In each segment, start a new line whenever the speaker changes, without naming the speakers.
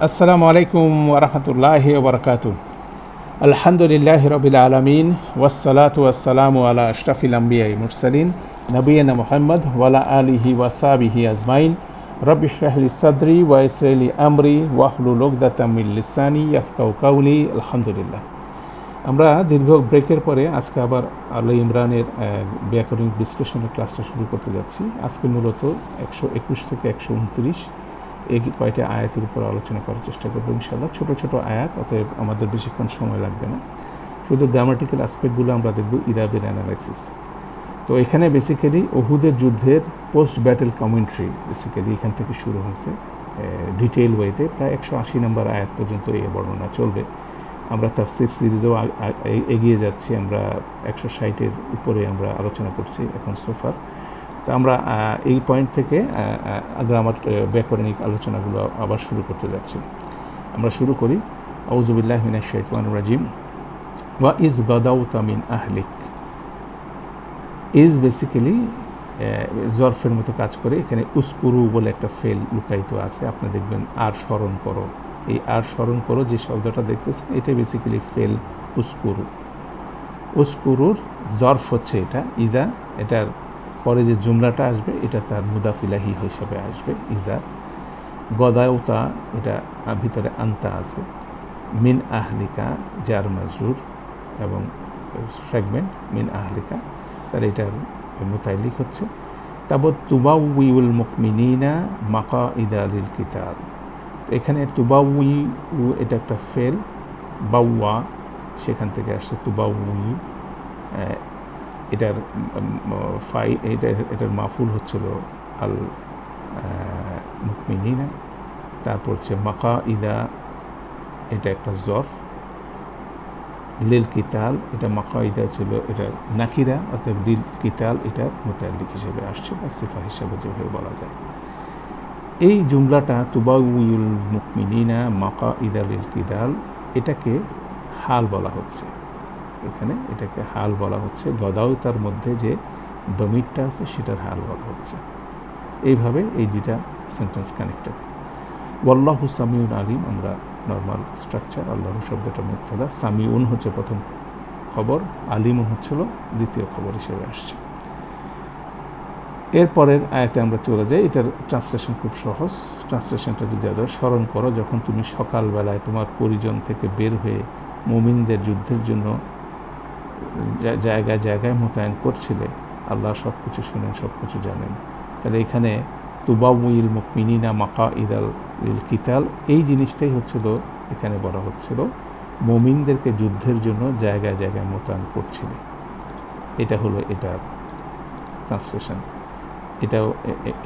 আসসালামু আলাইকুম ওরহমতুল্লাহি ওবরকাতু। আলহামদুলিল্লাহ রবিল আলমিন ওয়াসসালাতু ওয়াসসালামু আলা আশরাফিল আম্বিয়াই মুরসালিন নবিয়িনা মুহাম্মদ ওয়ালা আলিহি ওয়াসাবিহি আজমাইন। রব্বি ইশরাহ লি সাদরি ওয়া ইয়াসসির লি আমরি ওয়াহলুল উকদাতাম মিন লিসানি ইয়াফকাহু কাওলি। আলহামদুলিল্লাহ। আমরা দীর্ঘ ব্রেকের পরে আজকে আবার আল ইমরানের ব্যাকরণিক বিশ্লেষণের ক্লাসটা শুরু করতে যাচ্ছি। আজকে মূলত 121 থেকে 129 এই কয়টা আয়াতের উপর আলোচনা করার চেষ্টা করবো ইনশাআল্লাহ। ছোট ছোট আয়াত, অতএব আমাদের বেশিক্ষণ সময় লাগবে না। শুধু গ্রামাটিক্যাল অ্যাসপেক্টগুলো আমরা দেখব ইরাবের অ্যানালাইসিস। তো এখানে বেসিক্যালি ওহুদের যুদ্ধের পোস্ট ব্যাটেল কমেন্ট্রি বেসিক্যালি এখান থেকে শুরু হয়েছে ডিটেইল ওয়েতে। প্রায় 180 নম্বর আয়াত পর্যন্ত এই বর্ণনা চলবে। আমরা তাফসির সিরিজেও এগিয়ে যাচ্ছি, আমরা 160-এর উপরে আমরা আলোচনা করছি এখন সোফার। তো আমরা এই পয়েন্ট থেকে গ্রামার ব্যাকরণিক আলোচনাগুলো আবার শুরু করতে যাচ্ছি। আমরা শুরু করি। আউযু বিল্লাহি মিনাশ শাইতানির রাজিম। ওয়া ইজ গাদাউতা মিন আহলিক। ইজ বেসিক্যালি জরফের মতো কাজ করে। এখানে উস্কুরু বলে একটা ফেল লুকায়িত আছে, আপনি দেখবেন আর স্মরণ করো। এই আর স্মরণ করো যে শব্দটা দেখতেছেন, এটা বেসিক্যালি ফেল উস্কুরু। উস্কুরুর জরফ হচ্ছে এটা ইদা, এটার পরে যে জুমলাটা আসবে এটা তার মুদাফিলাহি হিসেবে আসবে ইজা। গদাউতা, এটা ভিতরে আন্তা আছে। মিন আহলিকা জার মাজরুর এবং ফ্র্যাগমেন্ট মিন আহলিকা, তাহলে এটার মুতাইলিক হচ্ছে তাবৎ তুবাউইউল মুকমিনিনা মাকাইদা লিল কিতাল। এখানে তুবাউই, এটা একটা ফেল, বাউয়া সেখান থেকে আসছে তুবাউই। এটার এটার মাফুল হচ্ছিল আল মুকমিনিনা। তারপর হচ্ছে মাকাইদা, এটা একটা জরফ। লিল কিতাল, এটা মাকাইদা ছিল, এটা নাকিরা, অর্থাৎ লিল কিতাল এটা মুতাল্লিক হিসেবে আসছে বা সিফা হিসেবে যেভাবে বলা যায়। এই জুমলাটা তুবাউইউল মুকমিনিনা মাকাইদা লিল কিতাল, এটাকে হাল বলা হচ্ছে। এখানে এটাকে হাল বলা হচ্ছে। গদাউতার মধ্যে যে দমিরটা আছে সেটার হাল বলা হচ্ছে। এইভাবে এই দুইটা সেন্টেন্স কানেক্টেড। ওয়াল্লাহু সামিউন আলিম, আমরা নর্মাল স্ট্রাকচার। আল্লাহু শব্দটা মুবতাদা, সামিউন হচ্ছে প্রথম খবর, আলিমুন হচ্ছিল দ্বিতীয় খবর হিসেবে আসছে। এরপরের আয়াতে আমরা চলে যাই। এটার ট্রান্সলেশন খুব সহজ। ট্রান্সলেশনটা যদি স্মরণ করো, যখন তুমি সকালবেলায় তোমার পরিজন থেকে বের হয়ে মুমিনদের যুদ্ধের জন্য জায়গায় জায়গায় মোতায়েন করছিলে, আল্লাহ সব কিছু শুনেন, সব কিছু জানেন। তাহলে এখানে তুবাউইল মুকমিনিনা মাকাইদাল লিল কিতাল, এই জিনিসটাই হচ্ছিল এখানে বলা হচ্ছিল মুমিনদেরকে যুদ্ধের জন্য জায়গায় জায়গায় মোতায়েন করছিলে। এটা হলো এটার ট্রান্সলেশন।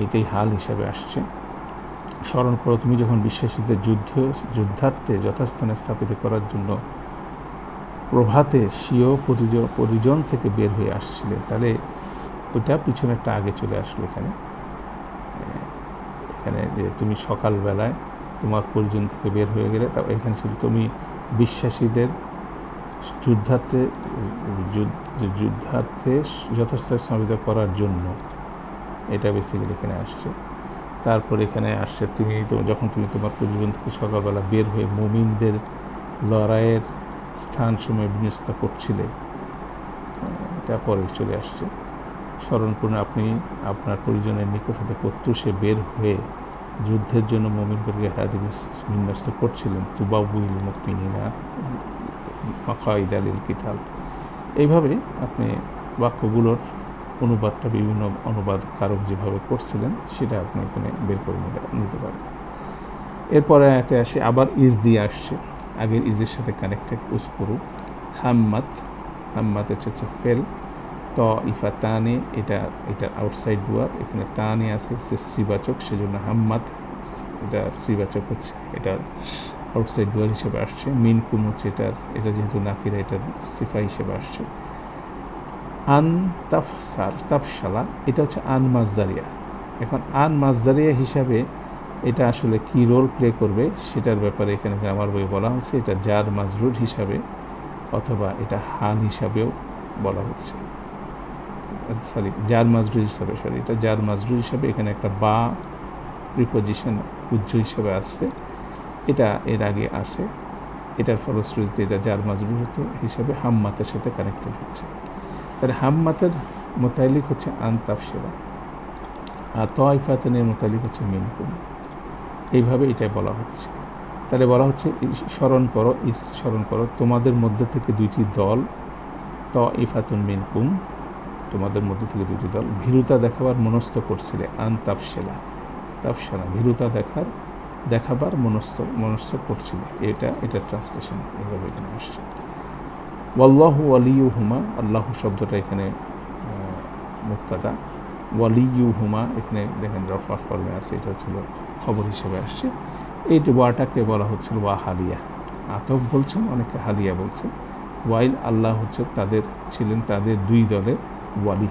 এটাই হাল হিসাবে আসছে। স্মরণ করো, তুমি যখন বিশ্বাসীদের যুদ্ধার্থে যথাস্থানে স্থাপিত করার জন্য প্রভাতে স্বীয় পরিজন থেকে বের হয়ে আসছিলে, তাহলে ওটা পিছনে একটা আগে চলে আসলো। এখানে যে তুমি সকালবেলায় তোমার পরিজন থেকে বের হয়ে গেলে, তা এখানে শুধু তুমি বিশ্বাসীদের যুদ্ধার্থে যথাস্থানে স্থাপিত করার জন্য, এটা বেসিক্যালি এখানে আসছে। তারপর এখানে আসছে যখন তুমি তোমার পরিজন থেকে সকালবেলা বের হয়ে মুমিনদের লড়াইয়ের স্থান সময় বিন্যস্ত করছিলে, এটা পরে চলে আসছে। স্মরণ করুন, আপনি আপনার পরিজনের নিকট হতে প্রত্যুষে বের হয়ে যুদ্ধের জন্য মুমিনদেরকে বিন্যস্ত করছিলেন। তুবাউইল মুকমিনিনা মাকাইদা লিল কিতাল। এইভাবে আপনি বাক্যগুলোর অনুবাদটা বিভিন্ন অনুবাদ কারক যেভাবে করছিলেন সেটা আপনি এখানে বের করে নিতে পারেন। এরপরে আয়াতে আসে আবার ইজ দিয়ে আসছে, আগের ইজের সাথে কানেক্টেড। উস্কুরু হাম্মাত, হাম্মাতের হচ্ছে ফেল। ত ইফা তানে, এটা আউটসাইড ডুয়ার, এখানে তানে আছে শ্রীবাচক, সেজন্য হাম্মাত এটা শ্রীবাচক হচ্ছে, এটা আউটসাইড ডুয়ার হিসেবে আসছে। মিন কুম হচ্ছে এটা যেহেতু নাকিরা, এটার সিফা হিসেবে আসছে। আন তাফসালা, এটা হচ্ছে আন মাজদারিয়া। এখন আন মাজদারিয়া হিসাবে এটা আসলে কি রোল প্লে করবে সেটার ব্যাপারে এখানে গ্রামার বই বলা হচ্ছে। এটা জার মাজরুর হিসাবে অথবা এটা হাল হিসাবেও বলা হচ্ছে। জার মাজরুর হিসাবে এটা জার মাজরুর হিসাবে এখানে একটা বা প্রিপোজিশন উজ্জ্ব হিসাবে আসবে। এটা এর আগে আসে, এটার ফলশ্রুতিতে এটা জার মাজরুর হিসাবে হাম্মাতের সাথে কানেক্টেড হচ্ছে। তাহলে হাম্মাতের মোতালিক হচ্ছে আন তাফসিলা, আর তাইফাতানের মোতালিক হচ্ছে মিনকুম। এইভাবে এটাই বলা হচ্ছে। তাহলে বলা হচ্ছে স্মরণ করো তোমাদের মধ্যে থেকে দুইটি দল, তাইফাতুন মিনকুম, তোমাদের মধ্যে থেকে দুইটি দল ভীরুতা দেখাবার মনস্থ করছিলে, আন তাফসিলা, ভীরুতা দেখাবার মনস্থ করছিলে। এটা ট্রান্সলেশন এইভাবে এখানে আসছে। ওয়াল্লাহু ওয়ালিয়ুহুমা, আল্লাহ শব্দটা এখানে মুক্তাদা, ওয়ালিয়ুহুমা এখানে দেখেন রফা ফর্মে আছে, এটা হচ্ছিল খবর হিসেবে আসছে। এই ওয়াটাকে বলা হচ্ছিল ওয়া হালিয়া, আতফ বলছেন, অনেকে হালিয়া বলছেন। ওয়াইল আল্লাহ হচ্ছে তাদের দুই দলের ওয়ালি।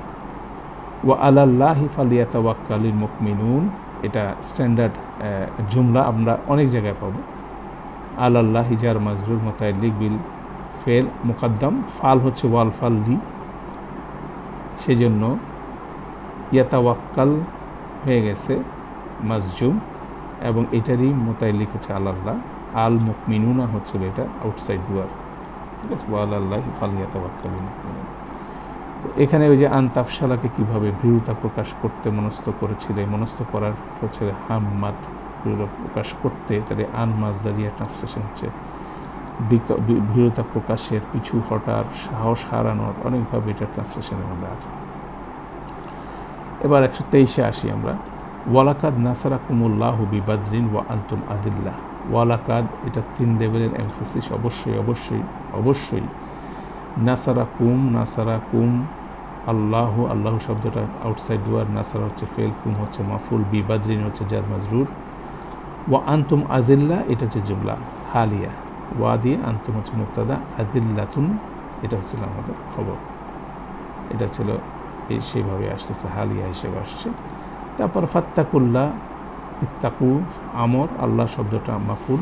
ওয়া আলাল্লাহি ফালিয়াতাওয়াক্কালিল মুমিনুন, এটা স্ট্যান্ডার্ড জুমলা, আমরা অনেক জায়গায় পাবো। আলাল্লাহি জার মাজরুর মুতাআল্লিক বিল ফেল মুকাদ্দাম, ফাল হচ্ছে ওয়াল ফাল লি, সেজন্য ইয়াতাওয়াক্কাল হয়ে গেছে মাজজুম, এবং এটারই মুতাআল্লিক হচ্ছে আলাল্লাহ। আল মুমিনুনা হচ্ছিল এটা আউটসাইড ডুয়ার, ঠিক আছে। ওয়া আলাল্লাহি ফালিয়াতাওয়াক্কালিল মুমিনুন। এখানে ওই যে আনতাফশালাকে কীভাবে ভীরুতা প্রকাশ করতে মনস্থ করেছিলে, মনস্থ করার হচ্ছে হাম্মাত, ভীরুতা প্রকাশ করতে, তাহলে আন মাজদারিয়া ট্রান্সলেশন হচ্ছে ভীরুতা প্রকাশের, পিছু হটার, সাহস হারানোর, অনেকভাবে এটা ট্রান্সলেশনের মধ্যে আছে। এবার 123-এ আসি আমরা। ওয়ালাকাদ নাসারাকুমুল্লাহু বিবাদরিন ওয়া আনতুম আদিল্লাহ। ওয়ালাকাদ এটা 3 লেভেলের এমফাসিস, অবশ্যই। নাসারাকুম আল্লাহ শব্দটা আউটসাইড ডুয়ার, নাসারা হচ্ছে ফেল, কুম হচ্ছে মাফুল, বিবাদরিন হচ্ছে জার মাজরুর, ওয়া আনতুম আজিল্লা এটা হচ্ছে জুমলা হালিয়া, ওয়া দিয়ে আনতুম হচ্ছে মুক্তাদা, আদিল্লাতুন এটা হচ্ছিল আমাদের খবর। এটা ছিল সেইভাবে আসতেছে, হালিয়া হিসেবে আসছে। তারপর ফাত্তাকুল্লাহ, ইত্তাকু আমর, আল্লাহ শব্দটা মাফুল,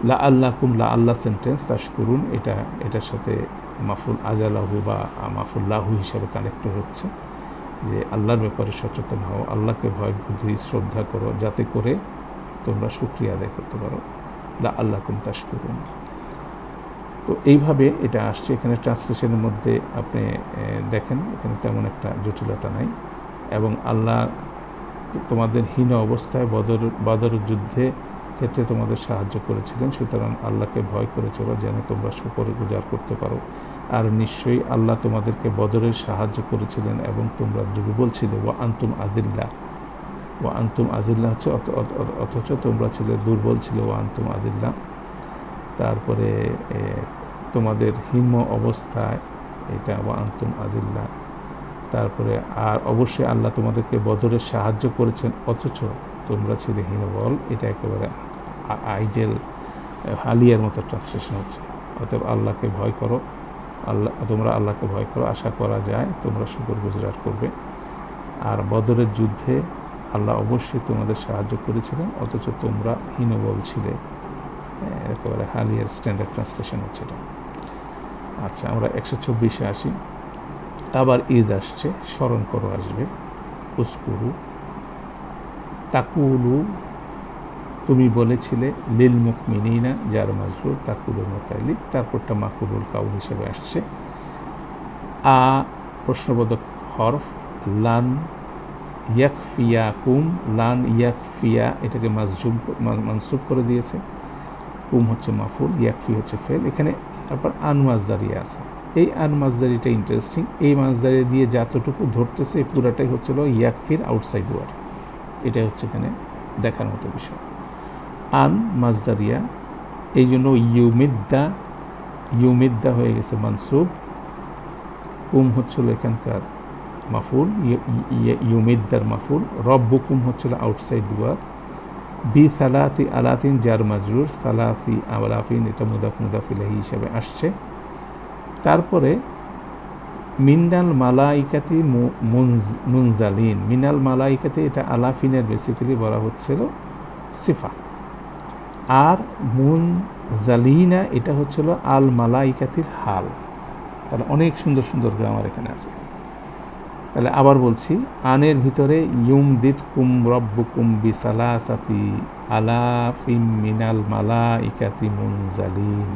লা আল্লাহ সেন্টেন্স, তাশকুরুন এটার সাথে মাফুল আজালাহু বা মাফুল লাহু হিসাবে কানেক্ট হচ্ছে, যে আল্লাহর ব্যাপারে সচেতন হও, আল্লাহকে ভয় বুদ্ধি শ্রদ্ধা করো, যাতে করে তোমরা শুকরিয়া আদায় করতে পারো। লা আল্লাকুম তাশকুরুন। তো এইভাবে এটা আসছে। এখানে ট্রান্সলেশনের মধ্যে আপনি দেখেন এখানে তেমন একটা জটিলতা নাই, এবং আল্লাহ তোমাদের হীন অবস্থায় বদর যুদ্ধে ক্ষেত্রে তোমাদের সাহায্য করেছিলেন, সুতরাং আল্লাহকে ভয় করে চলো যেন তোমরা শুকর গুজার করতে পারো। আর নিশ্চয়ই আল্লাহ তোমাদেরকে বদরের সাহায্য করেছিলেন এবং তোমরা দুর্বল ছিলে। ওয়া আনতুম আজিল্লা হচ্ছে অথচ তোমরা ছিলে দুর্বল ছিলে। ওয়া আনতুম আজিল্লা, তারপরে তোমাদের হীন অবস্থায়, এটা ওয়া আনতুম আজিল্লা। তারপরে আর অবশ্যই আল্লাহ তোমাদেরকে বদরের সাহায্য করেছেন অথচ তোমরা ছিলে হীনবল, এটা একেবারে আইডিয়াল হালিয়ার মতো ট্রান্সলেশন হচ্ছে। অতএব আল্লাহকে ভয় করো, তোমরা আল্লাহকে ভয় করো, আশা করা যায় তোমরা শুকর গুজরাট করবে। আর বদরের যুদ্ধে আল্লাহ অবশ্যই তোমাদের সাহায্য করেছিলেন অথচ তোমরা হীনবল ছিলে, একেবারে হালিয়ার স্ট্যান্ডার্ড ট্রান্সলেশন হচ্ছে এটা। আচ্ছা, আমরা 124-এ আসি। আবার ঈদ আসছে, স্মরণ করো আসবে। উস্কুরু তাকুলু, তুমি বলেছিলে, লিল মুকমিনিনা যার মাজরুর, তাকুলুর মুতাআল্লিক, তারপরটা মাকুলুল কাউল হিসেবে আসছে। প্রশ্নবোধক হরফ, লান ইয়াকফিয়াকুম, লান ইয়াকফিয়া এটাকে মানসুব করে দিয়েছে, কুম হচ্ছে মাফুল, ইয়াকফি হচ্ছে ফেল। এখানে তারপর আন মাজদারিয়া আছে। এই আন মাজদারিটা ইন্টারেস্টিং। এই মাজদারি দিয়ে যতটুকু ধরতেছে এই পুরাটাই হচ্ছিল ইয়াকফির আউটসাইড ওয়ার্ড, এটাই হচ্ছে এখানে দেখার মতো বিষয়। আন মাজদারিয়া, এই জন্য ইউমিদ্দা হয়ে গেছে মানসুব, কুম হচ্ছিল এখানকার মাফুল, ইউমিদ্দার মাফুল। রব্বুকুম হচ্ছিল আউটসাইড ওয়ার্ড। বি সালাতি আলাতিন জার মাজরুর, সালাসি আলাফিন এটা মুদাফ ইলাইহি হিসাবে আসছে। তারপরে মিনাল মালাইকাতি মুনজালিন, মিনাল মালাইকাতি এটা আলাফিনের বেসিক্যালি বলা হচ্ছিল সিফা, আর মুনজালিনা এটা হচ্ছিল আল মালাইকাতির হাল। তাহলে অনেক সুন্দর সুন্দর গ্রামার এখানে আছে। তাহলে আবার বলছি, আনের ভিতরে ইউমদিদকুম রব্বুকুম বিসালাসাতি আলাফিম মিনাল মালাইকাতি মুনজালিন।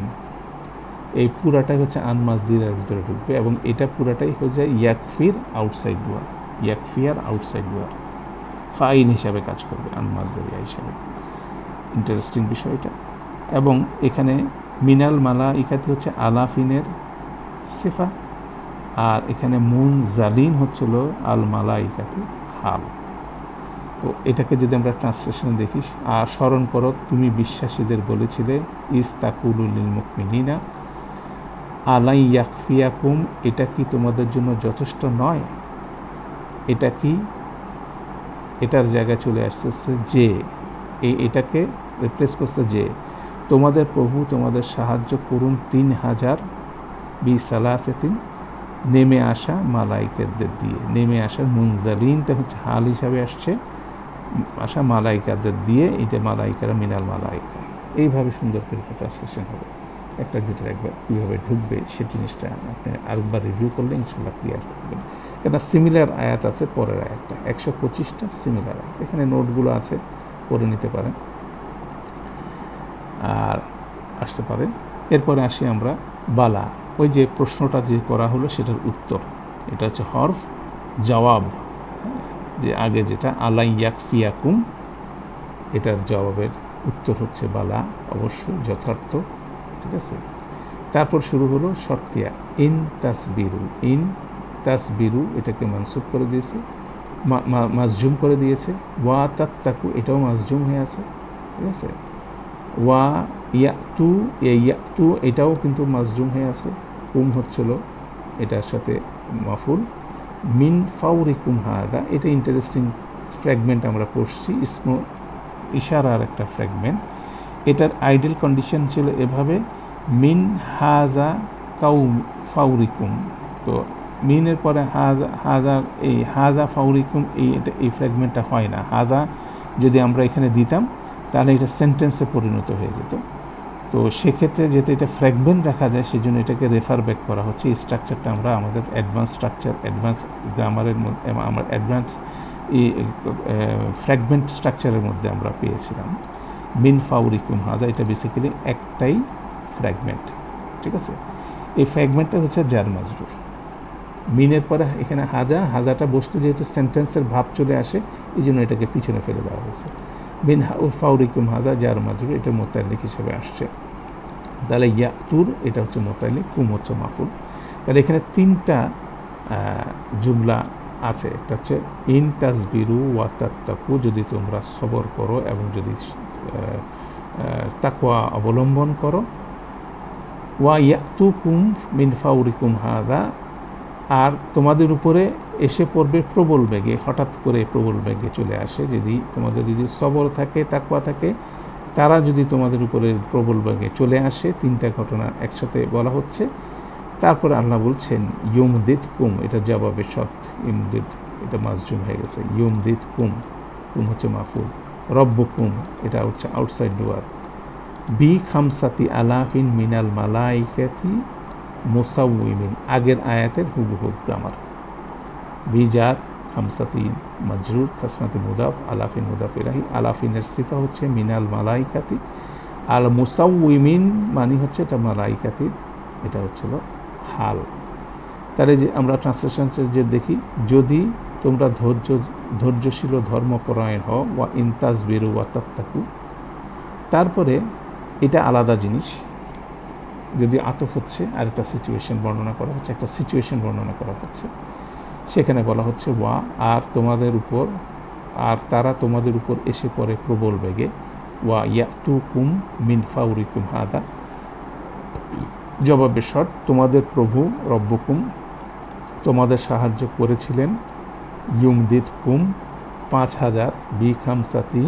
এই পুরাটাই হচ্ছে আন মাজদিরের ভিতরে ঢুকবে এবং এটা পুরাটাই হয়ে যায় ইয়াকফির আউটসাইড ডুয়ার, ইয়াকফিয়ার আউটসাইড ডুয়ার ফাইল হিসাবে কাজ করবে আন মাজদিরিয়া হিসাবে। ইন্টারেস্টিং বিষয়টা। এবং এখানে মিনাল মালাইকাতি হচ্ছে আলাফিনের সিফা, আর এখানে মুনজালিন হচ্ছিল আল মালাইকাতি হাল। তো এটাকে যদি আমরা ট্রান্সলেশন দেখি, আর স্মরণ করো তুমি বিশ্বাসীদের বলেছিলে ইস্তাকুলুল লিল মুমিনিনা আলাই ইয়াকফিয়াকুম, এটা কি তোমাদের জন্য যথেষ্ট নয়? এটা কি, এটার জায়গায় চলে আসতেছে যে, এটাকে রিপ্লেস করছে যে তোমাদের প্রভু তোমাদের সাহায্য করুন 3000 বিসালাসিন নেমে আসা মালাইকাদের দিয়ে। নেমে আসা মুনজালিনটা হচ্ছে হাল হিসাবে আসছে, আসা মালাইকাদের দিয়ে, এটা মালাইকারা মিনাল মালাইকা। এইভাবে সুন্দর করে ট্রান্সলেশন হবে, একটা ভিতরে একবার কীভাবে ঢুকবে সে জিনিসটা আপনি আরেকবার রিভিউ করলে ইনশাল্লাহ ক্লিয়ার করবেন। কেন সিমিলার আয়াত আছে পরের আয়াতটা, 125টা সিমিলার আয়াত, এখানে নোটগুলো আছে, পড়ে নিতে পারেন আর আসতে পারেন। এরপরে আসি আমরা বালা, ওই যে প্রশ্নটা যে করা হলো সেটার উত্তর, এটা হচ্ছে হরফ জবাব, যে আগে যেটা আলাই ইয়াকফিয়াকুম, এটার জবাবের উত্তর হচ্ছে বালা, অবশ্যই যথার্থ, ঠিক আছে। তারপর শুরু হলো শর্তিয়া, ইন তাসবিরু, ইন তাসবিরু এটাকে মানসুব করে দিয়েছে, মাজজুম করে দিয়েছে, ওয়া তাত্তাকু এটাও মাজজুম হয়ে আছে, ঠিক আছে। ওয়া ইয়াতু, ইয়াতু এটাও কিন্তু মাজজুম হয়ে আছে, কুম হচ্ছিল এটার সাথে মাফুল। মিন ফাউরিকুম হাদা, এটা ইন্টারেস্টিং ফ্র্যাগমেন্ট আমরা পড়ছি, ইসমু ইশারার একটা ফ্র্যাগমেন্ট। এটার আইডিয়াল কন্ডিশন ছিল এভাবে, মিন হাজা কাউম ফাউরিকুম, তো মিনের পরে হাজা, হাজা এই হাজা ফাউরিকুম এই ফ্র্যাগমেন্টটা হয় না। হাজা যদি আমরা এখানে দিতাম তাহলে এটা সেন্টেন্সে পরিণত হয়ে যেত। তো সেক্ষেত্রে যেহেতু এটা ফ্র্যাগমেন্ট রাখা যায় সেজন্য এটাকে রেফার ব্যাক করা হচ্ছে। এই স্ট্রাকচারটা আমরা আমাদের অ্যাডভান্স স্ট্রাকচার, অ্যাডভান্স গ্রামারের মধ্যে, আমার অ্যাডভান্স এই ফ্র্যাগমেন্ট স্ট্রাকচারের মধ্যে আমরা পেয়েছিলাম। মিন ফাউরিকুম হাজা, এটা বেসিক্যালি একটাই ফ্র্যাগমেন্ট, ঠিক আছে। এই ফ্র্যাগমেন্টটা হচ্ছে জার মাজরুর, মিনের পরে এখানে হাজা, হাজাটা বসতে যেহেতু সেন্টেন্সের ভাব চলে আসে এই জন্য এটাকে পিছনে ফেলে দেওয়া হয়েছে। মিন ফাউরিকুম হাজা জার মাজরুর, এটা মোতাল্লিক হিসেবে আসছে। তাহলে ইয়াতুর এটা হচ্ছে মোতাল্লিক, কুম হচ্ছে মাফুল। তাহলে এখানে তিনটা জুমলা আছে, একটা হচ্ছে ইন তাসবিরু ওয়া তাত্তাকু, যদি তোমরা সবর করো এবং যদি তাকওয়া অবলম্বন করো, ওয়া ইয়াতুকুম মিন ফাউরিকুম হাদা, আর তোমাদের উপরে এসে পড়বে প্রবল বেগে, হঠাৎ করে প্রবল বেগে চলে আসে, যদি তোমাদের যদি সবর থাকে, তাকওয়া থাকে, তারা যদি তোমাদের উপরে প্রবল বেগে চলে আসে। তিনটা ঘটনা একসাথে বলা হচ্ছে। তারপরে আল্লাহ বলছেন ইউমদিদ কুম, এটা জবাবে সৎ, ইমদিদ এটা মাজজুম হয়ে গেছে, ইউমদিদ কুম, কুম হচ্ছে মাফুল। রব্বুকুম এটা হচ্ছে আউটসাইড ডুয়ার, বি খামসাতি আলাফিন মিনাল মালাইকাতি মুসাউইমিন, আগের আয়াতের হুবহুব গ্রামার। বিজার খামসাতি মাজরুর, খাসমাতি মুদাফ, আলাফিন মুদাফ ইলাহি, আলাফিনের সিফা হচ্ছে মিনাল মালাইকাতি, আল মুসাউইমিন মানে হচ্ছে এটা মালাইকাতি, এটা হচ্ছিল হাল। তাহলে যে আমরা ট্রান্সলেশন যে দেখি, যদি তোমরা ধৈর্যশীল ধর্মপরায়ণ হও, ওয়া ইনতাসবিরু ওয়া তাত্তাকু, তারপরে এটা আলাদা জিনিস, যদি আতফ হচ্ছে আর একটা সিচুয়েশন বর্ণনা করা হচ্ছে, একটা সিচুয়েশন বর্ণনা করা হচ্ছে, সেখানে বলা হচ্ছে ওয়া, আর তোমাদের উপর, আর তারা তোমাদের উপর এসে পড়ে প্রবল বেগে, ওয়া ইয়াতুকুম মিন ফাউরিকুম হাদা, জবাবে শর্ট, তোমাদের প্রভু রব্বকুম তোমাদের সাহায্য করেছিলেন, ইউমদিদ কুম 5000 বি খামসাতি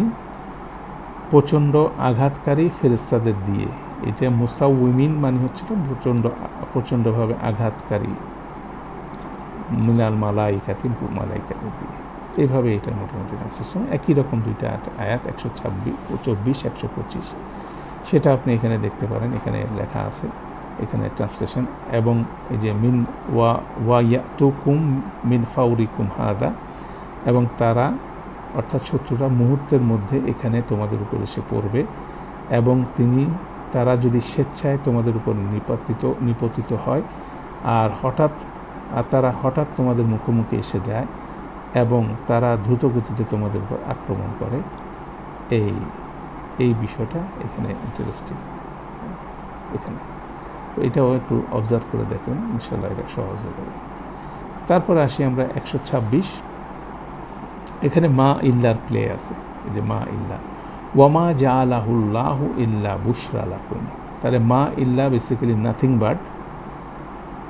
প্রচণ্ড আঘাতকারী ফেরেশতাদের দিয়ে। এটা মুসাউইমিন মানে হচ্ছিল প্রচণ্ডভাবে আঘাতকারী, মিনাল মালাইকাতি মালাইকাতি দিয়ে। এইভাবে এটা মোটামুটি ট্রান্সলেশন, একই রকম দুইটা আয়াত 124, 125, সেটা আপনি এখানে দেখতে পারেন, এখানে লেখা আছে, এখানে ট্রান্সলেশন। এবং এই যে মিন ওয়া ইয়াতুকুম মিন ফাউরিকুম হাদা, এবং তারা অর্থাৎ শত্রুরা মুহূর্তের মধ্যে এখানে তোমাদের উপর এসে পড়বে এবং তারা যদি স্বেচ্ছায় তোমাদের উপর নিপতিত হয় আর তারা হঠাৎ তোমাদের মুখোমুখি এসে যায় এবং তারা দ্রুত গতিতে তোমাদের উপর আক্রমণ করে, এই বিষয়টা এখানে ইন্টারেস্টিং। এখানে তো এটাও একটু অবজার্ভ করে দেখুন, ইনশাআল্লাহ এটা সহজ হয়ে যাবে। তারপরে আসি আমরা 126। এখানে মা ইল্লার প্লে আছে, এই যে মা ইল্লা, ওয়ামা জাআলাহুল্লাহু ইল্লা বুশরা লাকুম। তাহলে মা ইল্লা বেসিক্যালি নাথিং বাট,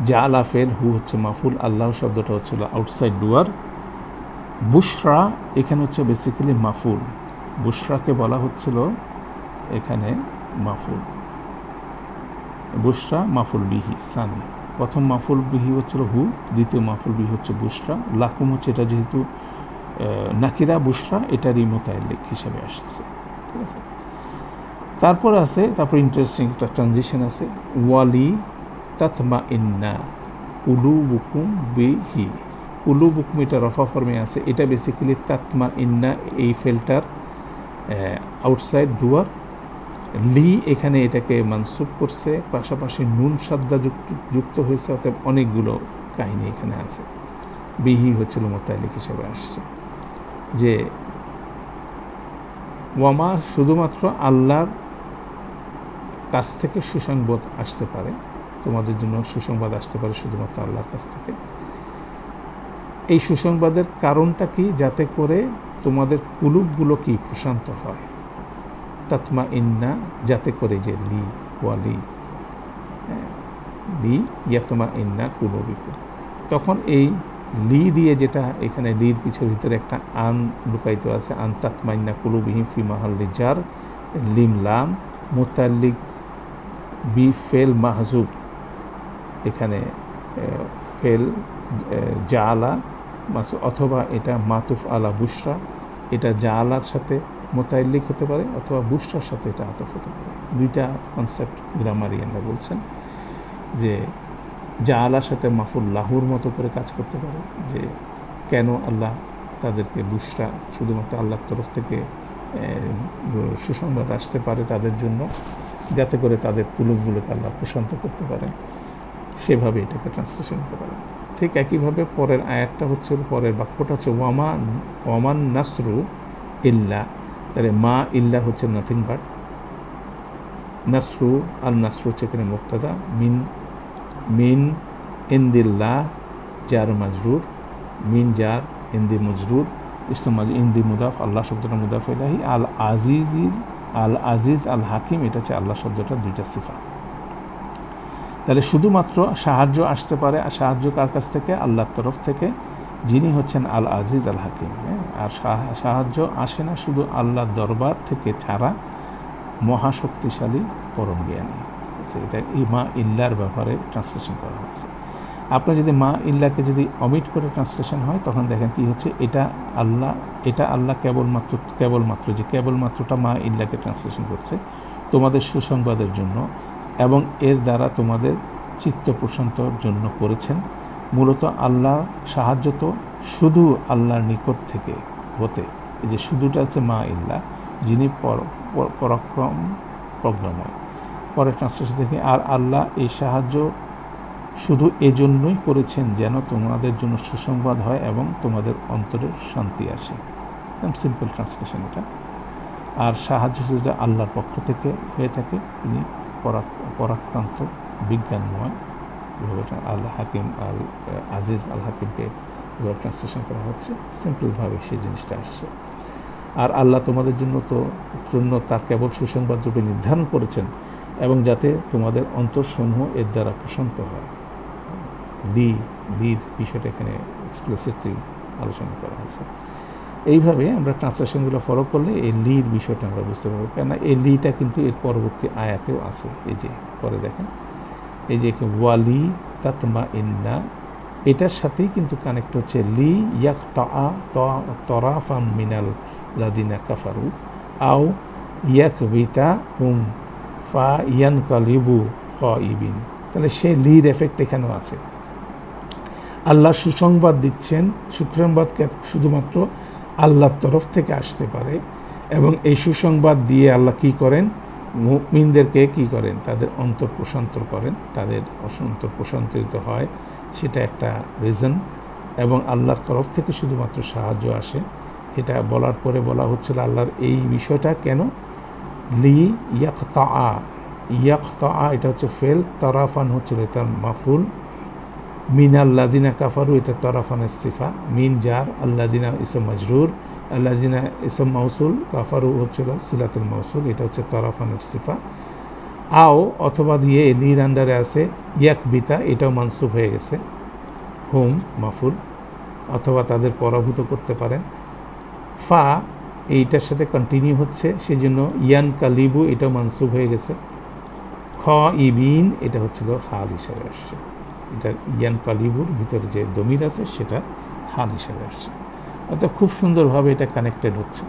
জাআলা ফেল, হু হচ্ছে মাফুল, আল্লাহ শব্দটা হচ্ছিল আউটসাইড ডুয়ার, বুশরা এখানে হচ্ছে বেসিক্যালি মাফুল, বুশরাকে বলা হচ্ছিল এখানে মাফুল, বুশরা মাফুল বিহি সানি, প্রথম মাফুল বিহি হচ্ছিল হু, দ্বিতীয় মাফুল বিহি হচ্ছে বুশরা, লাকুম হচ্ছে এটা যেহেতু নাকিরা, বুশরা এটারই মোতায়েল্লিক হিসেবে আসতেছে, ঠিক আছে। তারপর ইন্টারেস্টিং একটা ট্রানজিশন আছে, ওয়ালি তাতমা ইন্না কুলুবুকুম বিহি, কুলুবুকুম এটা রফা ফর্মে আছে, এটা বেসিক্যালি তাতমা ইন্না এই ফেলটার আউটসাইড ডুয়ার, লি এখানে এটাকে মানসুব করছে, পাশাপাশি নুন সাদ্দা যুক্ত হয়েছে, অর্থাৎ অনেকগুলো কাহিনী এখানে আছে, বিহি হচ্ছিল মোতায়েল্লিক হিসেবে আসছে। যে ওয়ামা শুধুমাত্র আল্লাহর কাছ থেকে সুসংবাদ আসতে পারে, তোমাদের জন্য সুসংবাদ আসতে পারে শুধুমাত্র আল্লাহর কাছ থেকে। এই সুসংবাদের কারণটা কি? যাতে করে তোমাদের কুলুবগুলো কি প্রশান্ত হয়, তাতমা ইন্না, যাতে করে যে লি ওয়ালি লি ইয়াতমা ইন্না কুলুবিকুম, তখন এই লি দিয়ে, যেটা এখানে লির পিছের ভিতরে একটা আন লুকায়িত আছে, আন তাতমা ইন্না কুলুবিহিম ফি মাহাল্লি জার, লিম লাম মুতাল্লিক বি ফেল মাহজুব, এখানে ফেল জাআলা অথবা এটা মাতুফ আলা বুশরা, এটা জাআলার সাথে মোতাল্লিক হতে পারে অথবা বুশরার সাথে এটা আতফ হতে পারে। দুইটা কনসেপ্ট গ্রামারিয়ানরা বলছেন যে জাআলার সাথে মাফুল লাহুর মতো করে কাজ করতে পারে, যে কেন আল্লাহ তাদেরকে বুশরা, শুধুমাত্র আল্লাহর তরফ থেকে সুসংবাদ আসতে পারে তাদের জন্য, যাতে করে তাদের কুলুবগুলোকে আল্লাহ প্রশান্ত করতে পারে, সেভাবে এটাকে ট্রান্সলেশন হতে পারে। ঠিক একইভাবে পরের আয়াতটা হচ্ছে, পরের বাক্যটা হচ্ছে ওয়ামান নাসরু ইল্লা, তাহলে মা ইল্লা হচ্ছে নাথিং বাট, নাসরু আল নাসরু হচ্ছে এখানে মুক্তাদা, মিন ইন্দিল্লাহ জার মাজরুর, মিন জার ইন্দি মজরুর, ইসলাম ইন্দি মুদাফ, আল্লাহ শব্দটা মুদাফ ইলাহি, আল আজিজ আল হাকিম, এটা হচ্ছে আল্লাহ শব্দটা দুইটা সিফা। তাহলে শুধুমাত্র সাহায্য আসতে পারে, আর সাহায্য কার কাছ থেকে? আল্লাহর তরফ থেকে, যিনি হচ্ছেন আল আজিজ আল হাকিম। আর সাহায্য আসে না শুধু আল্লাহর দরবার থেকে ছাড়া, মহাশক্তিশালী পরম জ্ঞানী। এটা এই মা ইল্লার ব্যাপারে ট্রান্সলেশন করা হচ্ছে। আপনার যদি মা ইল্লাকে যদি অমিট করে ট্রান্সলেশন হয়, তখন দেখেন কি হচ্ছে, এটা আল্লাহ কেবলমাত্রটা মা ইল্লাকে ট্রান্সলেশন করছে তোমাদের সুসংবাদের জন্য, এবং এর দ্বারা তোমাদের চিত্ত প্রশান্তর জন্য করেছেন। মূলত আল্লাহ সাহায্য তো শুধু আল্লাহর নিকট থেকে হতে, এই যে শুধুটা হচ্ছে মা ইল্লা, যিনি প্রজ্ঞাময়। পরে ট্রান্সলেশন দেখে, আর আল্লাহ এই সাহায্য শুধু এজন্যই করেছেন যেন তোমাদের জন্য সুসংবাদ হয় এবং তোমাদের অন্তরের শান্তি আসে। একদম সিম্পল ট্রান্সলেশন এটা। আর সাহায্য যদি আল্লাহর পক্ষ থেকে হয়ে থাকে, তিনি পরাক্রান্ত বিজ্ঞানময়, আল্লাহ হাকিম আল আজিজ আল হাকিমকে এভাবে ট্রান্সলেশন করা হচ্ছে, সিম্পলভাবে সেই জিনিসটা আসছে। আর আল্লাহ তোমাদের জন্য তার কেবল সুসংবাদ রূপে নির্ধারণ করেছেন, এবং যাতে তোমাদের অন্তরসমূহ এর দ্বারা প্রশান্ত হয়। লির বিষয়টা এখানে এক্সপ্লিসিটলি আলোচনা করা হয়েছে। এইভাবে আমরা ট্রান্সলেশনগুলো ফলো করলে এই লির বিষয়টা আমরা বুঝতে পারবো, কেননা এই লিটা কিন্তু এর পরবর্তী আয়াতেও আছে। এই যে পরে দেখেন, এই যে ওয়ালি তাতমা ইন্না, এটার সাথেই কিন্তু কানেক্ট হচ্ছে লি ইয়াকতা তরাফাম মিনাল লাদিনা কাফারু আও ইয়াকবিতা হুম ফা ইয়ানকালিবু খাইবিন। তাহলে সেই লির এফেক্ট এখানেও আছে। আল্লাহ সুসংবাদ দিচ্ছেন, সুসংবাদ শুধুমাত্র আল্লাহর তরফ থেকে আসতে পারে, এবং এই সুসংবাদ দিয়ে আল্লাহ কী করেন, মুমিনদেরকে কী করেন, তাদের অন্তর প্রশান্ত করেন, তাদের অন্তর প্রশান্তিত হয়, সেটা একটা রিজন। এবং আল্লাহর তরফ থেকে শুধুমাত্র সাহায্য আসে, এটা বলার পরে বলা হচ্ছিল আল্লাহর এই বিষয়টা কেন, লি ইয়াকতা, এটা হচ্ছে ফেল, তরাফান হচ্ছিল এটা মাফুল, মিন আল্লাযিনা কাফারু এটা তরাফানের সিফা, মিন জার, আল্লাযিনা ইসম মাজরুর, আল্লাযিনা ইসম মাউসুল, কাফারু হচ্ছিল সিলাতুল মাউসুল, এটা হচ্ছে তরাফানের সিফা। আও অথবা দিয়ে লির আন্ডারে আছে ইয়াকবিতা, এটাও মানসুব হয়ে গেছে, হুম মাফুল, অথবা তাদের পরাভূত করতে পারেন। ফা এইটার সাথে কন্টিনিউ হচ্ছে, সেই জন্য ইয়ান কালিবু এটাও মানসুব হয়ে গেছে। খ ইবিন এটা হচ্ছিল হাল হিসাবে আসছে, এটা ইয়ান কালিবুর ভিতরে যে দমির আছে সেটা হাল হিসাবে আসছে, অর্থাৎ খুব সুন্দরভাবে এটা কানেক্টেড হচ্ছে।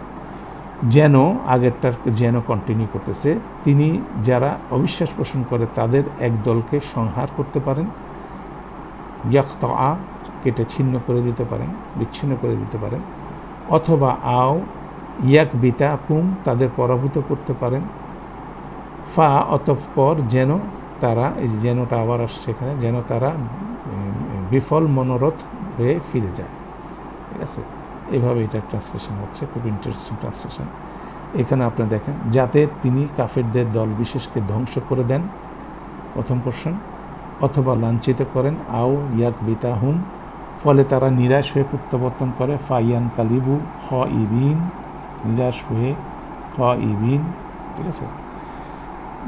যেন আগেরটার যেন কন্টিনিউ করতেছে, তিনি যারা অবিশ্বাস পোষণ করে তাদের এক দলকে সংহার করতে পারেন, ইয়াকতা কেটে ছিন্ন করে দিতে পারেন, বিচ্ছিন্ন করে দিতে পারেন, অথবা আও ইয়াক বিতা কুম তাদের পরাভূত করতে পারেন। ফা অতঃপর যেন তারা, এই যেনটা আবার আসছে এখানে, যেন তারা বিফল মনোরথ হয়ে ফিরে যায়। ঠিক আছে, এইভাবে এটা ট্রান্সলেশন হচ্ছে, খুব ইন্টারেস্টিং ট্রান্সলেশন। এখানে আপনি দেখেন, যাতে তিনি কাফেরদের দল বিশেষকে ধ্বংস করে দেন, প্রথম পোর্শন, অথবা লাঞ্ছিত করেন, আও ইয়াক বিতাহুম ফলে তারা নিরাশ হয়ে প্রত্যাবর্তন করে, ফাইয়ান কালিবু হ ইবিন নিরাশ হয়ে হ ইবিন। ঠিক আছে,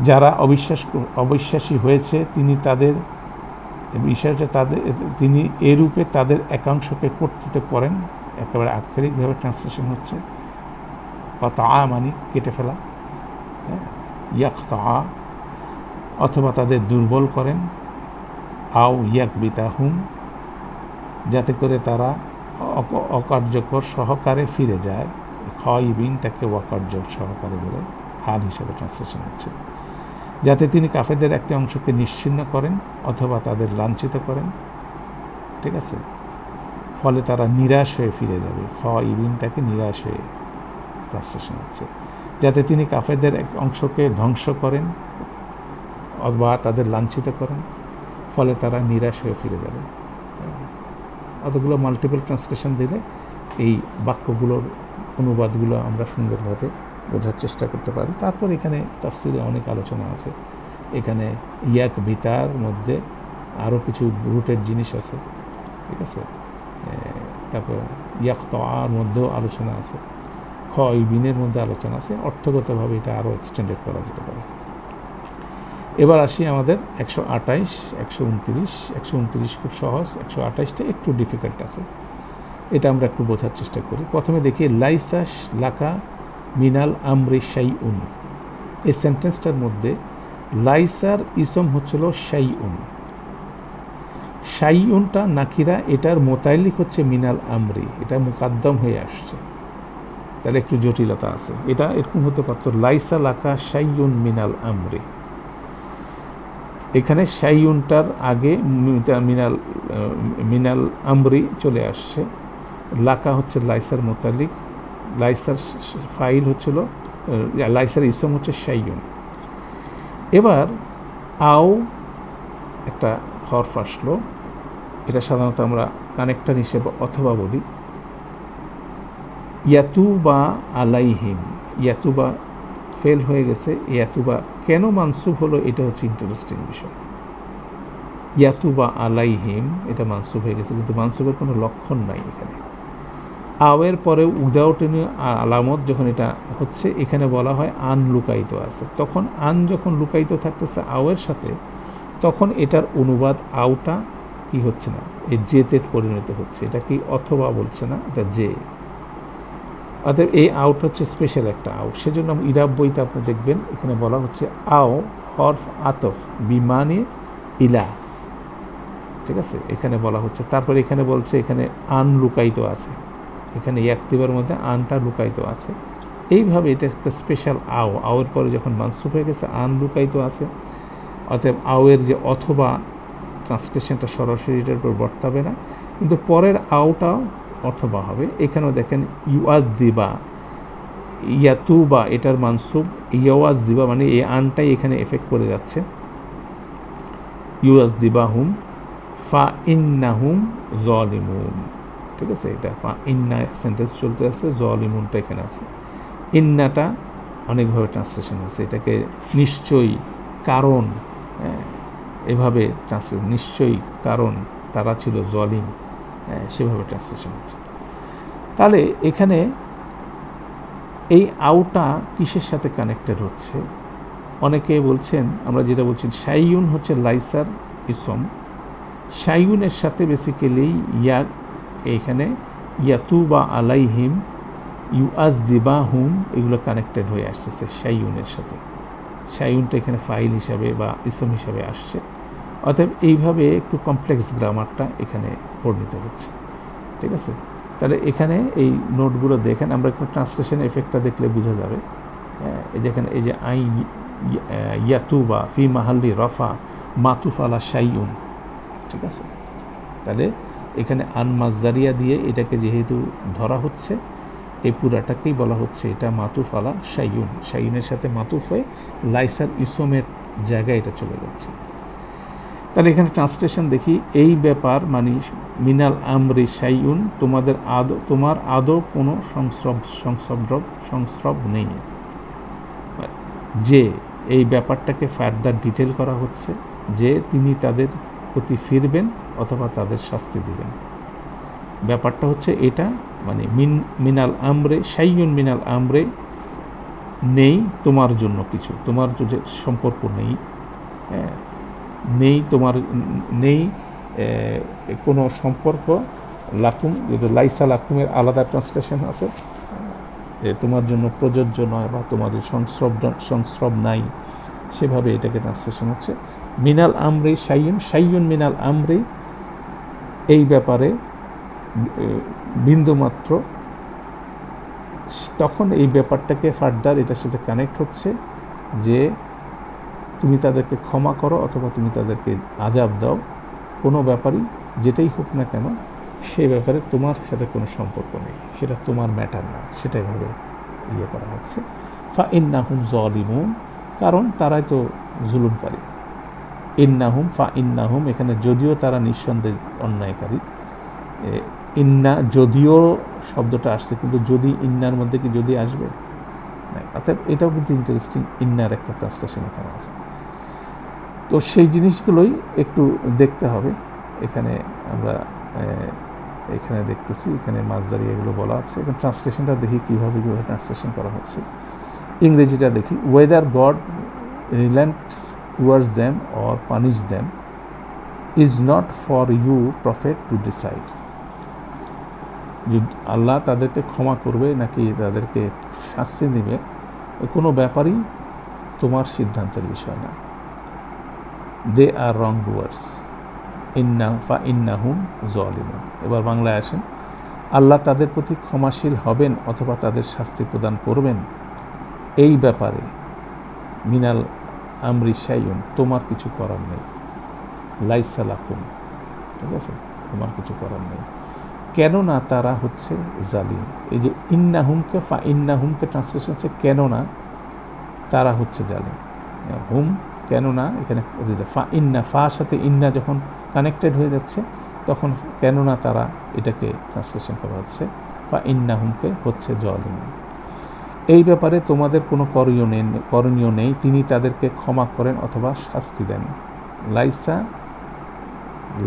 যারা অবিশ্বাসী হয়েছে তিনি তাদের বিষয়টা তিনি এরূপে তাদের একাংশকে কর্তৃত্ব করেন, একেবারে আক্ষরিকভাবে ট্রান্সলেশন হচ্ছে তা মানে কেটে ফেলা, ইয়াকতা, অথবা তাদের দুর্বল করেন, আও ইয়াক বিতাহুম যাতে করে তারা অকার্যকর সহকারে ফিরে যায়, খয়বিনটাকে অকার্যক সহকারে বলে হাল হিসাবে ট্রান্সলেশন হচ্ছে। যাতে তিনি কাফেরদের একটি অংশকে নিশ্চিহ্ন করেন অথবা তাদের লাঞ্ছিত করেন। ঠিক আছে, ফলে তারা নিরাশ হয়ে ফিরে যাবে, খয়বিনটাকে নিরাশ হয়ে ট্রান্সলেশন হচ্ছে। যাতে তিনি কাফেরদের এক অংশকে ধ্বংস করেন অথবা তাদের লাঞ্ছিত করেন, ফলে তারা নিরাশ হয়ে ফিরে যাবে। অতগুলো মাল্টিপল ট্রান্সলেশন দিলে এই বাক্যগুলোর অনুবাদগুলো আমরা সুন্দরভাবে বোঝার চেষ্টা করতে পারি। তারপর এখানে তাফসিরে অনেক আলোচনা আছে, এখানে ইয়াক বিতার মধ্যে আরও কিছু রুটের জিনিস আছে। ঠিক আছে, তারপর ইয়াকতার মধ্যেও আলোচনা আছে, খ ইবিনের মধ্যে আলোচনা আছে, অর্থগতভাবে এটা আরও এক্সটেন্ডেড করা যেতে পারে। এবার আসি আমাদের 128, 129, 129 খুব সহজ, 128টা একটু ডিফিকাল্ট আছে, এটা আমরা একটু বোঝার চেষ্টা করি। প্রথমে দেখি লাইসা লাকা মিনাল আমরি শাইউন, এই সেন্টেন্সটার মধ্যে লাইসার ইসম হচ্ছিল শাইউন, শাইউনটা নাকিরা, এটার মোতাল্লিক হচ্ছে মিনাল আমরি, এটা মুকাদ্দম হয়ে আসছে, তাহলে একটু জটিলতা আছে। এটা এরকম হতে পারত লাইসা লাকা শাইউন মিনাল আমরি, এখানে শাইউনটার আগে মিনাল আমরি চলে আসছে, লাকা হচ্ছে লাইসার মোতালিক, লাইসার ফাইল হচ্ছিল, লাইসার ইসম হচ্ছে শাইউন। এবার আও একটা হরফ আসলো, এটা সাধারণত আমরা কানেক্টর হিসেবে অথবা বলি। ইয়াতুবা আলাইহিম, ইয়াতুবা ফেল হয়ে গেছে, ইয়াতুবা কেন মানসুব হলো এটা হচ্ছে ইন্টারেস্টিং বিষয়। ইয়াতুবা আলাইহিম এটা মানসুব হয়ে গেছে, কিন্তু মানসুবের কোনো লক্ষণ নাই এখানে। আওয়ের পরে উইদাউট এনি আলামত যখন এটা হচ্ছে, এখানে বলা হয় আন লুকায়িত আছে, তখন আন যখন লুকায়িত থাকতেছে আওয়ের সাথে, তখন এটার অনুবাদ আওটা কি হচ্ছে না, এই জেতে পরিণত হচ্ছে, এটা কি অথবা বলছে না, এটা জে। অতএব এই আউট হচ্ছে স্পেশাল একটা আউট, সেজন্য ইরাব বইতে আপনি দেখবেন এখানে বলা হচ্ছে আও হরফ আতফ বিমানে ইলা। ঠিক আছে, এখানে বলা হচ্ছে, তারপরে এখানে বলছে এখানে আন লুকায়িত আছে, এখানে ইয়াকতিবার মধ্যে আনটা লুকায়িত আছে। এইভাবে এটা একটা স্পেশাল আও, আওয়ের পরে যখন মানসুব হয়ে গেছে আন লুকায়িত আছে, অতএব আওয়ের যে অথবা ট্রান্সলেশনটা সরাসরি এটার উপর বর্তাবে না, কিন্তু পরের আওটাও অথবা হবে। এখানেও দেখেন ইউআযযিবা, ইয়াতুবা এটার মানসুব, ইয়াওয়াযযিবা মানে এই আনটাই এখানে এফেক্ট করে যাচ্ছে, ইউআযযিবাহুম ফা ইন্নাহুম যালিমুন। ঠিক আছে, এটা ফা ইন্না সেন্টেন্স চলতে আছে, যালিমুনটা এখানে আছে। ইন্নাটা অনেকভাবে ট্রান্সলেশন হয়েছে, এটাকে নিশ্চয়ই, কারণ, এভাবে ট্রান্সলেশন, নিশ্চয়ই কারণ তারা ছিল জালিম, সেভাবে ট্রান্সলেশন হচ্ছে। তাহলে এখানে এই আউটা কিসের সাথে কানেক্টেড হচ্ছে? অনেকে বলছেন, আমরা যেটা বলছি শাইউন হচ্ছে লাইসার ইসম, শাইউনের সাথে বেসিক্যালি এখানে ইয়াতুবা আলাইহিম, ইউআযযিবাহুম এগুলো কানেক্টেড হয়ে আসতেছে শাইউনের সাথে। শাইউনটা এখানে ফাইল হিসাবে বা ইসম হিসাবে আসছে, অতএব এইভাবে একটু কমপ্লেক্স গ্রামারটা এখানে বর্ণিত হচ্ছে। ঠিক আছে, তাহলে এখানে এই নোটগুলো দেখেন, আমরা একটু ট্রান্সলেশন এফেক্টটা দেখলে বোঝা যাবে। দেখেন এই যে আই ইয়াতুবা ফি মাহাল্লি রফা মাতুফ আলা শাইউন। ঠিক আছে, তাহলে এখানে আনমাজদারিয়া দিয়ে এটাকে যেহেতু ধরা হচ্ছে, এই পুরাটাকেই বলা হচ্ছে এটা মাতুফ আলা শাইউন, শাইউনের সাথে মাতুফ হয়ে লাইসার ইসমের জায়গায় এটা চলে যাচ্ছে। তাহলে এখানে ট্রান্সলেশন দেখি, এই ব্যাপার মানে মিনাল আমরি শাইউন, তোমার আদৌ কোনো সংস্রব নেই, যে এই ব্যাপারটাকে ফার্দার ডিটেল করা হচ্ছে যে তিনি তাদের প্রতি ফিরবেন অথবা তাদের শাস্তি দিবেন। ব্যাপারটা হচ্ছে এটা, মানে মিনাল আমরে শাইউন, মিনাল আমরে নেই তোমার জন্য কিছু, তোমার যে সম্পর্ক নেই, নেই তোমার, নেই কোনো সম্পর্ক, লাকুম, যেটা লাইসা লাকুমের আলাদা ট্রান্সলেশন আছে, তোমার জন্য প্রযোজ্য নয় বা তোমাদের সংস্রব নাই, সেভাবে এটাকে ট্রান্সলেশন হচ্ছে। মিনাল আমরি শাইউন, শাইউন মিনাল আমরি, এই ব্যাপারে বিন্দুমাত্র, তখন এই ব্যাপারটাকে ফার্দার এটার সাথে কানেক্ট হচ্ছে যে তুমি তাদেরকে ক্ষমা করো অথবা তুমি তাদেরকে আযাব দাও, কোনো ব্যাপারই যেটাই হোক না কেন সেই ব্যাপারে তোমার সাথে কোনো সম্পর্ক নেই, সেটা তোমার ম্যাটার না, সেটাই ভাবে ইয়ে করা হচ্ছে। ফা ইন্নাহুম যালিমুন, কারণ তারাই তো জুলুমকারী। ইন্নাহুম, ফা ইন্নাহুম, এখানে যদিও তারা নিঃসন্দেহে অন্যায়কারী, ইন্না যদিও শব্দটা আসছে, কিন্তু যদি ইন্নার মধ্যে কি যদি আসবে, অর্থাৎ এটাও কিন্তু ইন্টারেস্টিং, ইন্নার একটা ট্রান্সলেশন এখানে আছে। তো সেই জিনিসগুলোই একটু দেখতে হবে। এখানে আমরা এখানে দেখতেছি, এখানে মাঝদারি এগুলো বলা আছে। এখন ট্রান্সলেশনটা দেখি কীভাবে ট্রান্সলেশন করা হচ্ছে। ইংরেজিটা দেখি, whether God relents towards them or punish them is not for you prophet to decide. Allah তাদেরকে ক্ষমা করবে নাকি তাদেরকে শাস্তি দেবে, কোনো ব্যাপারই তোমার সিদ্ধান্তের বিষয় না। দে আর রং ডুয়ার্স, ইন্নাহুম যালিমুন। এবার বাংলায় আসেন, আল্লাহ তাদের প্রতি ক্ষমাশীল হবেন অথবা তাদের শাস্তি প্রদান করবেন, এই ব্যাপারে মিনাল আমরি শাইউন, তোমার কিছু করার নেই। লাইসা লাকুম, ঠিক আছে, তোমার কিছু করার নেই, কেননা তারা হচ্ছে জালিম। এই যে ইন্নাহুমকে ফা ইন্নাহুমকে ট্রান্সলেশন হচ্ছে কেননা তারা হচ্ছে জালিম। হুম, কেননা এখানে ফা ইন্না, ফা সাথে ইন্না যখন কানেক্টেড হয়ে যাচ্ছে তখন কেননা তারা, এটাকে ট্রান্সলেশন করা হচ্ছে ফা ইন্নাহুমকে হচ্ছে জালিম। এই ব্যাপারে তোমাদের কোনো করণীয় নেই, তিনি তাদেরকে ক্ষমা করেন অথবা শাস্তি দেন। লাইসা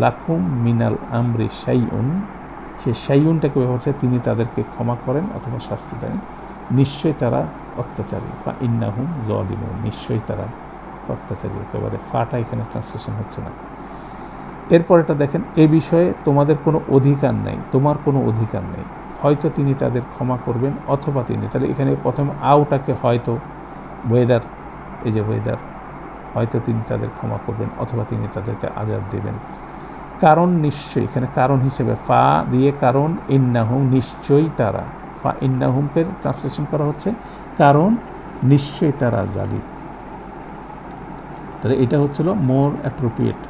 লাকুম মিনাল আমরি শাইউন, সে শাইউনটাকে ব্যবহার হচ্ছে তিনি তাদেরকে ক্ষমা করেন অথবা শাস্তি দেন, নিশ্চয়ই তারা অত্যাচারী। ফা ইন্নাহুম যালিমুন, নিশ্চয়ই তারা অত্যাচারী। একেবারে ফাটা এখানে ট্রান্সলেশন হচ্ছে না। এরপর এটা দেখেন, এ বিষয়ে তোমাদের কোনো অধিকার নেই, তোমার কোনো অধিকার নেই, হয়তো তিনি তাদের ক্ষমা করবেন অথবা তিনি, তাহলে এখানে প্রথমে আউটাকে হয়তো, ওয়েদার, এই যে ওয়েদার, হয়তো তিনি তাদের ক্ষমা করবেন অথবা তিনি তাদেরকে আযাব দেবেন। কারণ নিশ্চয়ই, এখানে কারণ হিসেবে ফা দিয়ে কারণ, ইন্নাহুম নিশ্চয়ই তারা, ফা ইন্নাহুমকে ট্রান্সলেশন করা হচ্ছে কারণ নিশ্চয়ই তারা জালিম। তাহলে এটা হচ্ছিল মোর অ্যাপ্রোপ্রিয়েট,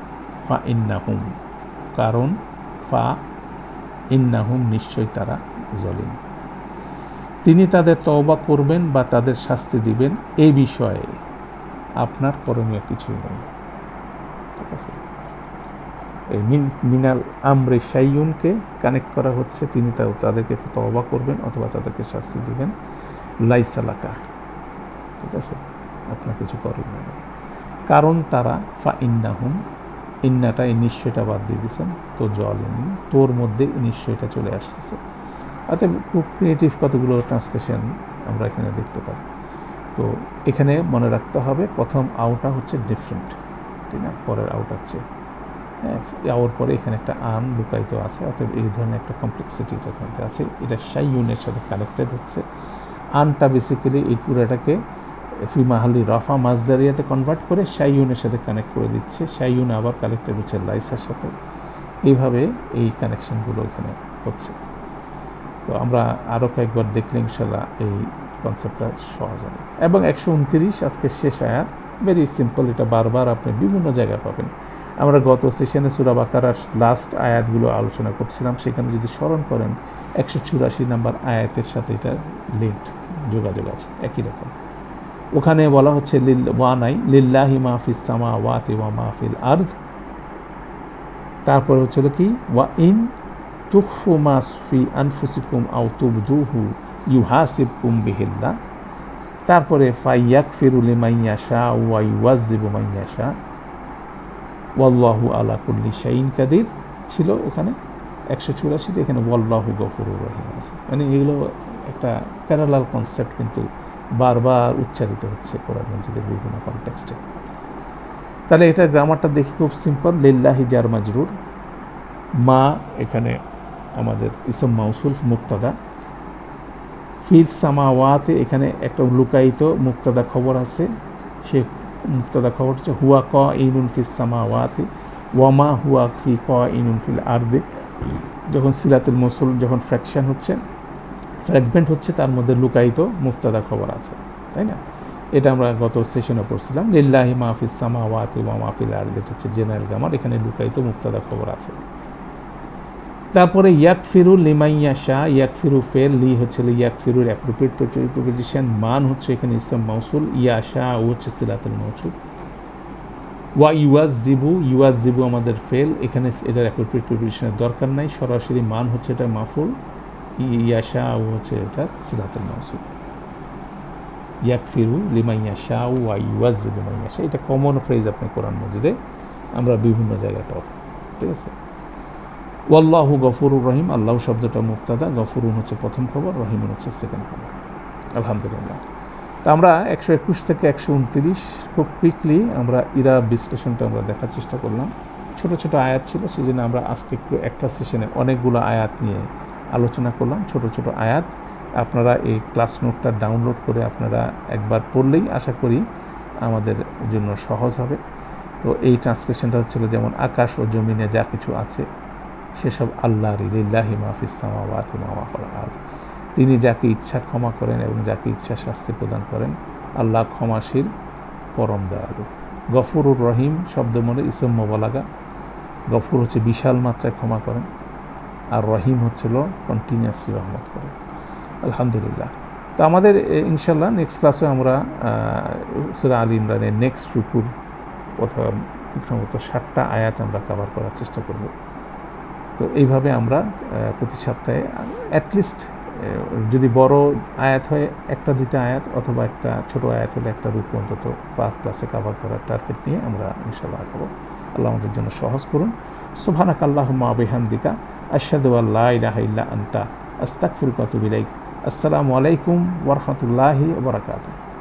ফা ইন্নাহুম, কারণ ফা ইন্নাহুম নিশ্চয় তারা জালিম। তিনি তাদের তওবা করবেন বা তাদের শাস্তি দিবেন এই বিষয়ে আপনার করণীয় কিছুই নেই। ঠিক আছে, এই মিনাল আমরে শাইউনকে কানেক্ট করা হচ্ছে, তিনি তাদেরকে তওবা করবেন অথবা তাদেরকে শাস্তি দিবেন, লাইসা লাকা, ঠিক আছে, আপনার কিছু করণীয় নেই। কারণ তারা ফা ইন্নাহুম, ইন্নাটা এই নিশ্চয়টা বাদ দিয়ে দিয়েছেন, তো জালিম, তোর মধ্যে এই নিশ্চয়টা চলে আসতেছে। অর্থাৎ খুব ক্রিয়েটিভ কতগুলো ট্রান্সলেশন আমরা এখানে দেখতে পাই। তো এখানে মনে রাখতে হবে প্রথম আউটা হচ্ছে ডিফারেন্ট, ঠিক না, পরের আউট হচ্ছে আওয়ার পরে এখানে একটা আন লুকায়িত আছে, অর্থাৎ এই ধরনের একটা কমপ্লেক্সিটি এটার মধ্যে আছে। এটা শাইউনের সাথে কানেক্টেড হচ্ছে। আনটা বেসিক্যালি এই পুরাটাকে ফি মাহালি রফা মাজদারিয়াতে কনভার্ট করে শাইউনের সাথে কানেক্ট করে দিচ্ছে। শাইউন আবার কানেক্টেড হচ্ছে লাইসার সাথে। এইভাবে এই কানেকশনগুলো এখানে হচ্ছে। তো আমরা আরও কয়েকবার দেখলে ইনশাল্লাহ এই কনসেপ্টটা সহজ হবে। এবং 129 আজকে শেষ আয়াত, ভেরি সিম্পল, এটা বারবার আপনি বিভিন্ন জায়গায় পাবেন। আমরা গত সেশনে সূরা বাকারার লাস্ট আয়াতগুলো আলোচনা করছিলাম, সেখানে যদি স্মরণ করেন 184 নম্বর আয়াতের সাথে এটা লিঙ্কড, যোগাযোগ আছে একই রকম। ওখানে বলা হচ্ছে লিল্লাহি মা ফিস সামাওয়াতি ওয়া মা ফিল আরদ, তারপরে হচ্ছিল কি ওয়া ইন তুখফু মা ফি আনফুসিকুম আও তুবদুহু ইউহাসিবকুম বিহিল্লাহ, তারপরে ফাইয়াগফিরু লিমান ইয়াশা ওয়া ইউআযযিবু মান ইয়াশা ওয়াল্লাহু আলা কুল্লি শাইইন কাদির ছিল ওখানে 184, এখানে ওয়াল্লাহু গফুরুর রহিম আছে। মানে এগুলো একটা প্যারালাল কনসেপ্ট, কিন্তু বারবার উচ্চারিত হচ্ছে কোরআন মাজিদের বিভিন্ন কনটেক্সটে। তাহলে এটার গ্রামারটা দেখি খুব সিম্পল। লিল্লাহি জার মাজরুর, মা এখানে আমাদের ইসম মাউসুল মুক্তাদা, ফিল সামাওয়াতে এখানে একটা লুকায়িত মুক্তাদা খবর আছে, সে মুক্তাদা খবর হচ্ছে হুয়া ক ইনুন ফিস সামাওয়াতে ওয়ামা হুয়া ফি ক ইনুন ফিল আরদে। যখন সিলাতুল মৌসুল যখন ফ্র্যাগমেন্ট হচ্ছে তার মধ্যে লুকায়িত মুক্তাদা খবর আছে, তাই না? এটা আমরা গত সেশনে পড়ছিলাম। লিল্লাহি মা ফিস সামাওয়াতি ওয়া মা ফিল আরদি, এটা হচ্ছে জেনারেল গ্রামার, এখানে লুকায়িত মুক্তাদা খবর আছে। তারপরে ইয়াকফিরু লিমান ইয়াশা, ইয়াকফিরু ফেল, লি হচ্ছে ইয়াকফিরুর অ্যাপ্রোপ্রিয়েট প্রিপোজিশন, মান হচ্ছে এখানে ইসম মাউসুল, ইয়াশা ও হচ্ছে সিলাতুল মৌসুল, ওয়া ইউআযযিবু আমাদের ফেল, এখানে এটার অ্যাপ্রোপ্রিয়েট প্রিপোজিশনের দরকার নাই, সরাসরি মান হচ্ছে এটা মাফুল, ইয়াশা ও হচ্ছে এটা সিলাতুল মৌসুল। ইয়াকফিরু লিমান ইয়াশা ওয়া ইউআযযিবু মান ইয়াশা, এটা কমন ফ্রেজ আপনি কোরআন মাজিদে আমরা বিভিন্ন জায়গায় পাবো, ঠিক আছে। ওয়াল্লাহু গফুরুর রহিম, আল্লাহ শব্দটা মুক্তাদা, গফুরুন হচ্ছে প্রথম খবর, রহিমুন হচ্ছে সেকেন্ড খবর। আলহামদুলিল্লাহ। তা আমরা 121 থেকে 129 খুব কুইকলি আমরা ইরা বিশ্লেষণটা আমরা দেখার চেষ্টা করলাম। ছোট ছোট আয়াত ছিল, সেই জন্য আমরা আজকে একটু একটা সেশনে অনেকগুলো আয়াত নিয়ে আলোচনা করলাম, ছোট ছোট আয়াত। আপনারা এই ক্লাস নোটটা ডাউনলোড করে আপনারা একবার পড়লেই আশা করি আমাদের জন্য সহজ হবে। তো এই ট্রান্সলেশনটা হচ্ছিল যেমন আকাশ ও জমিনে যা কিছু আছে সেসব আল্লাহরই, লিল্লাহি মা ফিস সামাওয়াতি ওয়া মা ফিল আরদ, তিনি যাকে ইচ্ছা ক্ষমা করেন এবং যাকে ইচ্ছা শাস্তি প্রদান করেন। আল্লাহ ক্ষমাশীল, পরম দয়ালু। গফুরুর রহিম শব্দ মনে ইসম মুবালাগা, গফুর হচ্ছে বিশাল মাত্রায় ক্ষমা করেন, আর রহিম হচ্ছিল কন্টিনিউয়াসলি রহমত করেন। আলহামদুলিল্লাহ। তো আমাদের ইনশাল্লাহ নেক্সট ক্লাসে আমরা সূরা আলী ইমরানের নেক্সট রুকুর অথবা সম্ভবত 7টা আয়াত আমরা কভার করার চেষ্টা করব। তো এইভাবে আমরা প্রতি সপ্তাহে অ্যাটলিস্ট যদি বড় আয়াত হয় 1-2টা আয়াত, অথবা একটা ছোট আয়াত হলে একটা রুকু অন্তত পার ক্লাসে কভার করার টার্গেট নিয়ে আমরা ইনশাল্লাহ আগাবো। আল্লাহ আমাদের জন্য সহজ করুন। সুবহানাকা আল্লাহুম্মা ওয়া বিহামদিকা আশহাদু আল্লা ইলাহা ইল্লা আনতা আস্তাগফিরুকা ওয়া আতুবু ইলাইক। আসসালামু আলাইকুম ওয়া রাহমাতুল্লাহি ওয়া বারাকাতুহু।